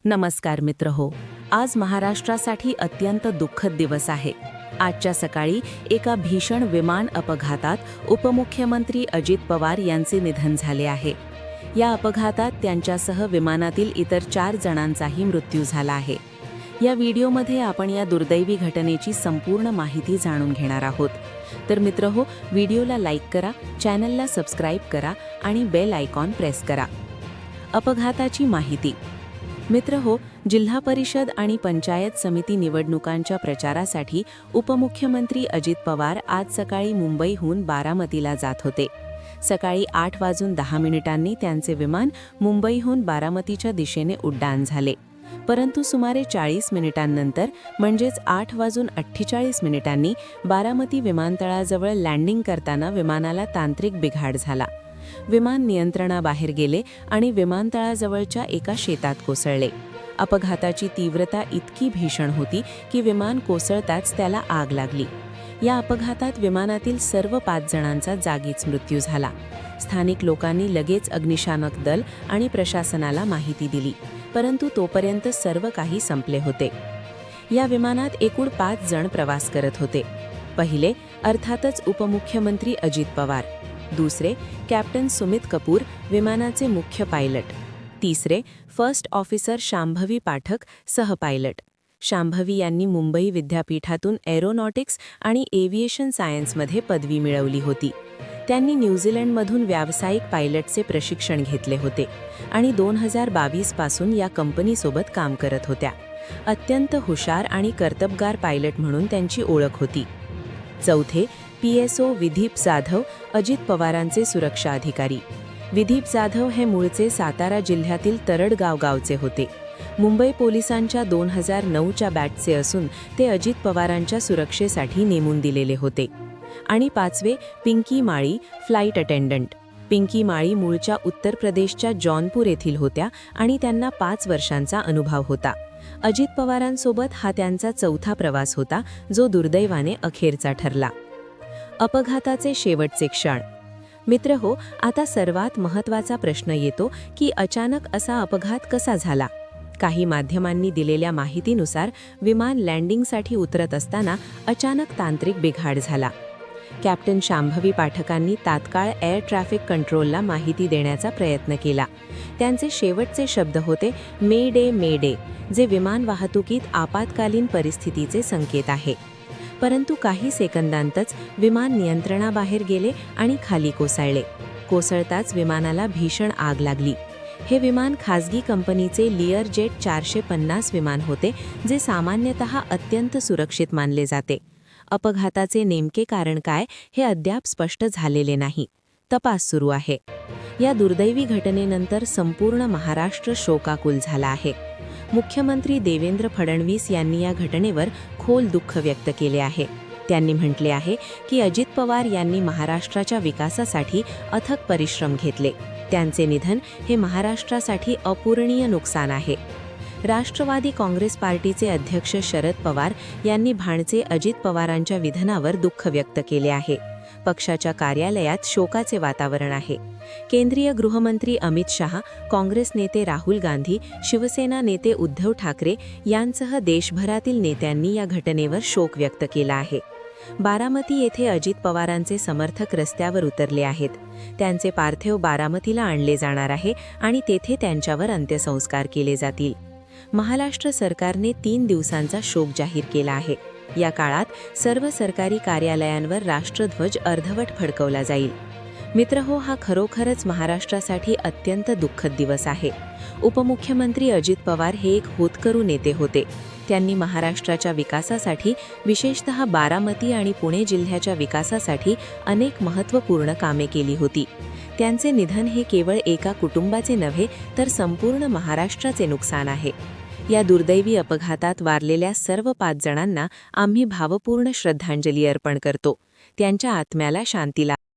नमस्कार मित्रहो, आज महाराष्ट्रासाठी अत्यंत दुःखद दिवस आहे। आजच्या सकाळी एका भीषण विमान अपघातात उपमुख्यमंत्री अजित पवार यांचे निधन झाले आहे। या अपघातात त्यांच्यासह विमानातील इतर 4 जणांचाही मृत्यू झाला आहे। या व्हिडिओमध्ये आपण या दुर्दैवी घटनेची संपूर्ण माहिती जाणून घेणार आहोत। तर मित्रहो, व्हिडिओला लाईक करा, चॅनलला सबस्क्राईब करा आणि बेल आयकॉन प्रेस करा। अपघाताची माहिती। मित्रहो, जिल्हा परिषद आणि पंचायत समिती निवडणुकांच्या प्रचारासाठी उपमुख्यमंत्री अजित पवार आज सकाळी मुंबईहून बारामतीला जात होते। सकाळी 8:10 त्यांचे विमान मुंबईहून बारामतीच्या दिशेने उड्डाण झाले, परंतु सुमारे 40 मिनिटांनंतर म्हणजेच 8:48 बारामती विमानतळाजवळ लँडिंग करताना विमानाला तांत्रिक बिघाड झाला। विमान नियंत्रणाबाहेर गेले आणि विमानतळाजवळच्या एका शेतात कोसळले। अपघाताची तीव्रता इतकी भीषण होती की विमान कोसळताच त्याला आग लागली। या अपघातात विमानातील सर्व 5 जणांचा जागीच मृत्यू झाला। स्थानिक लोकांनी लगेच अग्निशामक दल आणि प्रशासनाला माहिती दिली, परंतु तोपर्यंत सर्व काही संपले होते। या विमानात एकूण 5 जण प्रवास करत होते। पहिले अर्थातच उपमुख्यमंत्री अजित पवार, दुसरे कॅप्टन सुमित कपूर, विमानाचे मुख्य पायलट, तिसरे फर्स्ट ऑफिसर शांभवी पाठक, सहपायलट। शांभवी यांनी मुंबई विद्यापीठातून एरोनॉटिक्स आणि एव्हिएशन सायन्समध्ये पदवी मिळवली होती। त्यांनी न्यूझीलंडमधून व्यावसायिक पायलटचे प्रशिक्षण घेतले होते आणि 2022 पासून या कंपनीसोबत काम करत होत्या। अत्यंत हुशार आणि कर्तबगार पायलट म्हणून त्यांची ओळख होती। चौथे PSO विदीप जाधव, अजित पवारांचे सुरक्षा अधिकारी। विदीप जाधव हे मूळचे सातारा जिल्ह्यातील तरडगाव गावचे होते। मुंबई पोलिसांच्या 2009च्या बॅचचे असून ते अजित पवारांच्या सुरक्षेसाठी नेमून दिलेले होते। आणि पाचवे पिंकी माळी, फ्लाईट अटेंडंट। पिंकी माळी मूळच्या उत्तर प्रदेशच्या जौनपूर येथील होत्या आणि त्यांना 5 वर्षांचा अनुभव होता। अजित पवारांसोबत हा त्यांचा चौथा प्रवास होता, जो दुर्दैवाने अखेरचा ठरला। अपघाताचे शेवटचे क्षण। मित्रहो, आता सर्वात महत्त्वाचा प्रश्न येतो की अचानक असा अपघात कसा झाला। काही माध्यमांनी दिलेल्या माहितीनुसार विमान लँडिंगसाठी उतरत असताना अचानक तांत्रिक बिघाड झाला। कॅप्टन शांभवी पाठकांनी तात्काळ एअर ट्रॅफिक कंट्रोलला माहिती देण्याचा प्रयत्न केला। त्यांचे शेवटचे शब्द होते, मे डे मे डे, जे विमान वाहतुकीत आपत्कालीन परिस्थितीचे संकेत आहे। परंतु काही सेकंदांतच विमान नियंत्रणाबाहेर गेले आणि खाली कोसळले। कोसळताच विमानाला भीषण आग लागली। हे विमान खासगी कंपनीचे लिअरजेट 450 विमान होते, जे सामान्यतः अत्यंत सुरक्षित मानले जाते। अपघाताचे नेमके कारण काय हे अद्याप स्पष्ट झालेले नाही। तपास सुरू आहे। या दुर्दैवी घटनेनंतर संपूर्ण महाराष्ट्र शोकाकुल झाला आहे। मुख्यमंत्री देवेंद्र फडणवीस यांनी या घटनेवर खोल दुःख व्यक्त केले आहे। त्यांनी म्हटले आहे की अजित पवार यांनी महाराष्ट्राच्या विकासासाठी अथक परिश्रम घेतले। त्यांचे निधन हे महाराष्ट्रासाठी अपूरणीय नुकसान आहे। राष्ट्रवादी काँग्रेस पार्टीचे अध्यक्ष शरद पवार यांनी भाणचे अजित पवारांच्या विधनावर दुःख व्यक्त केले आहे। पक्षाच्या कार्यालयात शोकाचे वातावरण आहे। केंद्रीय गृहमंत्री अमित शहा, काँग्रेस नेते राहुल गांधी, शिवसेना नेते उद्धव ठाकरे यांसह देशभरातील नेत्यांनी या घटनेवर शोक व्यक्त केला आहे। बारामती येथे अजित पवारांचे समर्थक रस्त्यावर उतरले आहेत। त्यांचे पार्थिव बारामतीला आणले जाणार आहे आणि तेथे त्यांच्यावर अंत्यसंस्कार केले जातील। महाराष्ट्र सरकारने 3 दिवसांचा शोक जाहीर केला आहे। या काळात सर्व सरकारी कार्यालयांवर राष्ट्रध्वज अर्धवट फडकवला जाईल। मित्रहो, हा खरोखरच महाराष्ट्रासाठी अत्यंत दुःखद दिवस आहे। उपमुख्यमंत्री अजित पवार हे एक होतकरू नेते होते। त्यांनी महाराष्ट्राच्या विकासासाठी, विशेषतः बारामती आणि पुणे जिल्ह्याच्या विकासासाठी अनेक महत्त्वपूर्ण कामे केली होती। त्यांचे निधन हे केवळ एका कुटुंबाचे नव्हे, तर संपूर्ण महाराष्ट्राचे नुकसान आहे। या दुर्दैवी अपघातात वारलेल्या सर्व 5 जणांना आम्ही भावपूर्ण श्रद्धांजली अर्पण करतो। त्यांच्या आत्म्याला शांती लाभो।